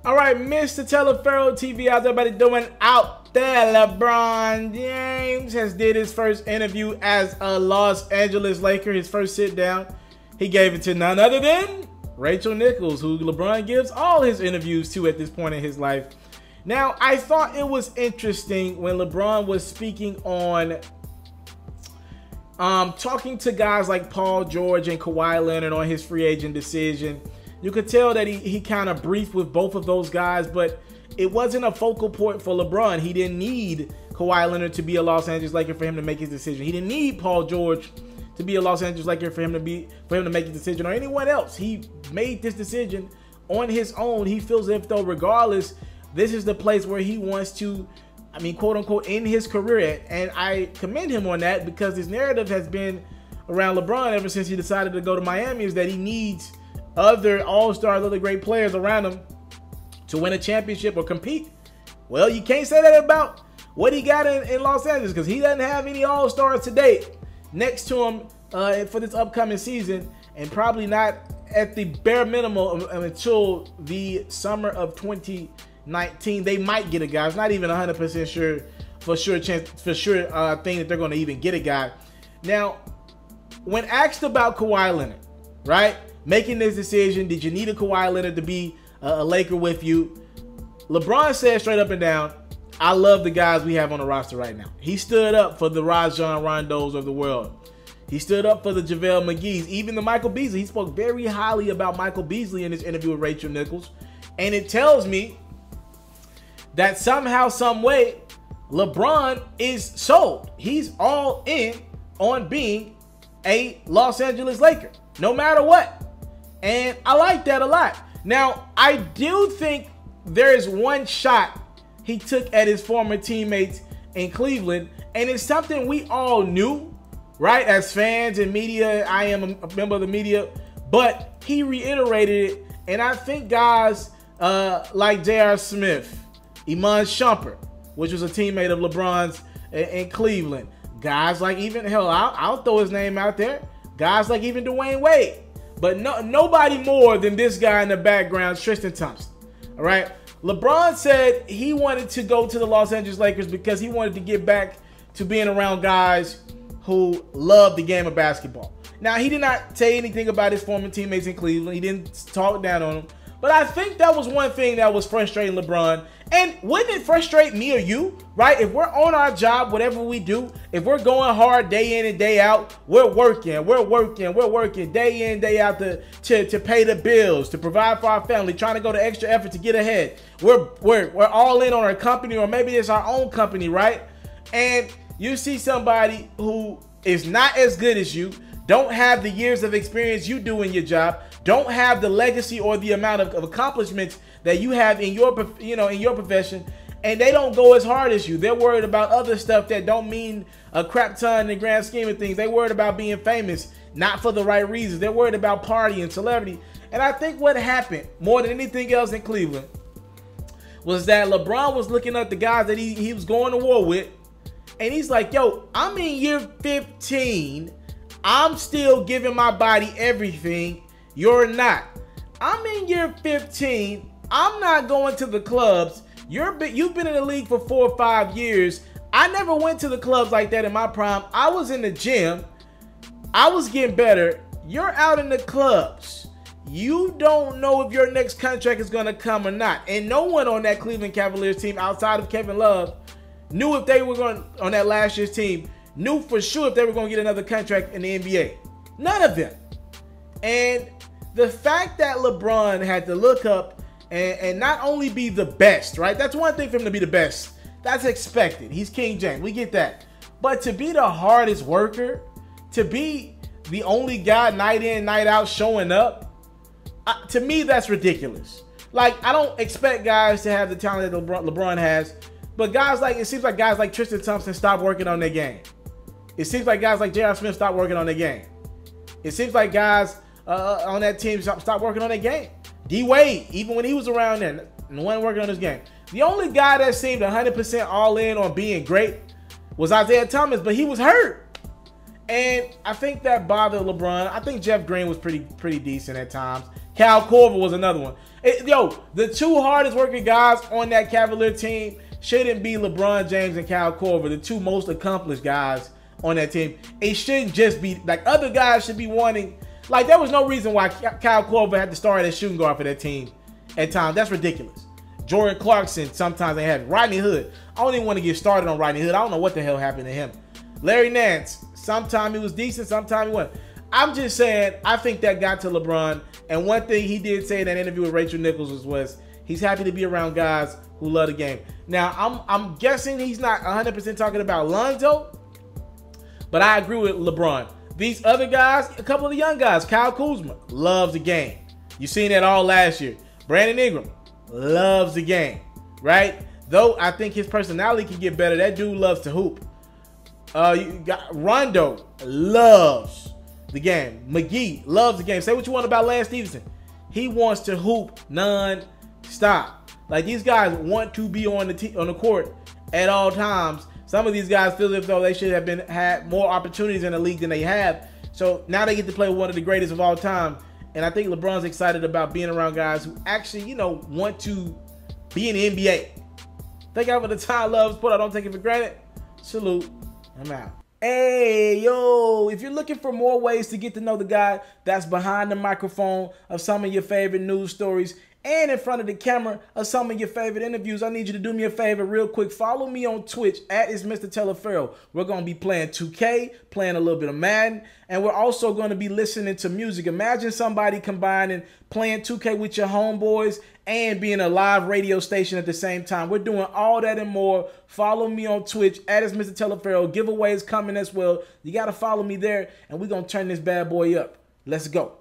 All right, Mr. Taliaferro TV, how's everybody doing out there? LeBron James has did his first interview as a Los Angeles Laker, his first sit down. He gave it to none other than Rachel Nichols, who LeBron gives all his interviews to at this point in his life. Now, I thought it was interesting when LeBron was speaking on talking to guys like Paul George and Kawhi Leonard on his free agent decision. You could tell that he kind of briefed with both of those guys, but it wasn't a focal point for LeBron. He didn't need Kawhi Leonard to be a Los Angeles Laker for him to make his decision. He didn't need Paul George to be a Los Angeles Laker for him to make his decision, or anyone else. He made this decision on his own. He feels as though regardless, this is the place where he wants to, I mean, quote unquote, end his career. And I commend him on that, because his narrative has been around LeBron ever since he decided to go to Miami is that he needs other all-stars, other great players around him to win a championship or compete. Well, you can't say that about what he got in Los Angeles, because he doesn't have any all-stars to date next to him for this upcoming season, and probably not at the bare minimum until the summer of 2019. They might get a guy. It's not even 100% sure thing that they're going to even get a guy. Now, when asked about Kawhi Leonard, right, making this decision, did you need a Kawhi Leonard to be a Laker with you? LeBron said straight up and down, I love the guys we have on the roster right now. He stood up for the Rajon Rondos of the world. He stood up for the JaVale McGee's, even the Michael Beasley. He spoke very highly about Michael Beasley in his interview with Rachel Nichols. And it tells me that somehow, some way, LeBron is sold. He's all in on being a Los Angeles Laker, no matter what. And I like that a lot. Now, I do think there is one shot he took at his former teammates in Cleveland, and it's something we all knew, right? As fans and media, I am a member of the media, but he reiterated it, and I think guys like J.R. Smith, Iman Shumpert, which was a teammate of LeBron's in Cleveland, guys like even, hell, I'll throw his name out there, guys like even Dwayne Wade. But nobody more than this guy in the background, Tristan Thompson. All right. LeBron said he wanted to go to the Los Angeles Lakers because he wanted to get back to being around guys who love the game of basketball. Now, he did not say anything about his former teammates in Cleveland. He didn't talk down on them. But I think that was one thing that was frustrating LeBron. And wouldn't it frustrate me or you, right? If we're on our job, whatever we do, if we're going hard day in and day out, we're working day in, day out to pay the bills, to provide for our family, trying to go to extra effort to get ahead. We're all in on our company, or maybe it's our own company, right? And you see somebody who is not as good as you, don't have the years of experience you do in your job, don't have the legacy or the amount of accomplishments that you have in your, in your profession, and they don't go as hard as you. They're worried about other stuff that don't mean a crap ton in the grand scheme of things. They're worried about being famous, not for the right reasons. They're worried about partying, celebrity. And I think what happened more than anything else in Cleveland was that LeBron was looking at the guys that he was going to war with, and he's like, yo, I'm in year 15. I'm still giving my body everything. You're not. I'm in year 15. I'm not going to the clubs. You've been in the league for 4 or 5 years. I never went to the clubs like that in my prime. I was in the gym. I was getting better. You're out in the clubs. You don't know if your next contract is going to come or not. And no one on that Cleveland Cavaliers team outside of Kevin Love knew if they were going, on that last year's team, knew for sure if they were going to get another contract in the NBA. None of them. And the fact that LeBron had to look up and not only be the best, right? That's one thing for him to be the best. That's expected. He's King James. We get that. But to be the hardest worker, to be the only guy night in, night out showing up, to me, that's ridiculous. Like, I don't expect guys to have the talent that LeBron has, but guys like, it seems like guys like Tristan Thompson stop working on their game. It seems like guys like J.R. Smith stop working on their game. It seems like guys on that team stop working on their game. D Wade, even when he was around there, no one working on his game. The only guy that seemed 100% all in on being great was Isaiah Thomas, but he was hurt. And I think that bothered LeBron. I think Jeff Green was pretty decent at times. Cal Korver was another one. The two hardest working guys on that Cavalier team shouldn't be LeBron James and Cal Korver, the two most accomplished guys on that team. It shouldn't just be like other guys should be wanting. Like, there was no reason why Cal Korver had to start as shooting guard for that team at times. That's ridiculous. Jordan Clarkson sometimes they have. Rodney Hood. I don't even want to get started on Rodney Hood. I don't know what the hell happened to him. Larry Nance. Sometimes he was decent, sometimes he wasn't. I'm just saying, I think that got to LeBron. And one thing he did say in that interview with Rachel Nichols was he's happy to be around guys who love the game. Now, I'm guessing he's not 100% talking about Lonzo, but I agree with LeBron. These other guys, a couple of the young guys, Kyle Kuzma loves the game. You seen that all last year. Brandon Ingram loves the game, right? Though I think his personality can get better. That dude loves to hoop. You got Rondo loves the game. McGee loves the game. Say what you want about Lance Stevenson. He wants to hoop non-stop. Like, these guys want to be on the court at all times. Some of these guys feel as though they should have had more opportunities in the league than they have. So now they get to play with one of the greatest of all time. And I think LeBron's excited about being around guys who actually, want to be in the NBA. Thank you for the time, love, support. I don't take it for granted. Salute. I'm out. Hey, yo, if you're looking for more ways to get to know the guy that's behind the microphone of some of your favorite news stories and in front of the camera of some of your favorite interviews, I need you to do me a favor real quick. Follow me on Twitch at It's Mr. Taliaferro. We're going to be playing 2K, playing a little bit of Madden, and we're also going to be listening to music. Imagine somebody combining playing 2K with your homeboys and being a live radio station at the same time. We're doing all that and more. Follow me on Twitch at It's Mr. Taliaferro. Giveaways coming as well. You got to follow me there, and we're going to turn this bad boy up. Let's go.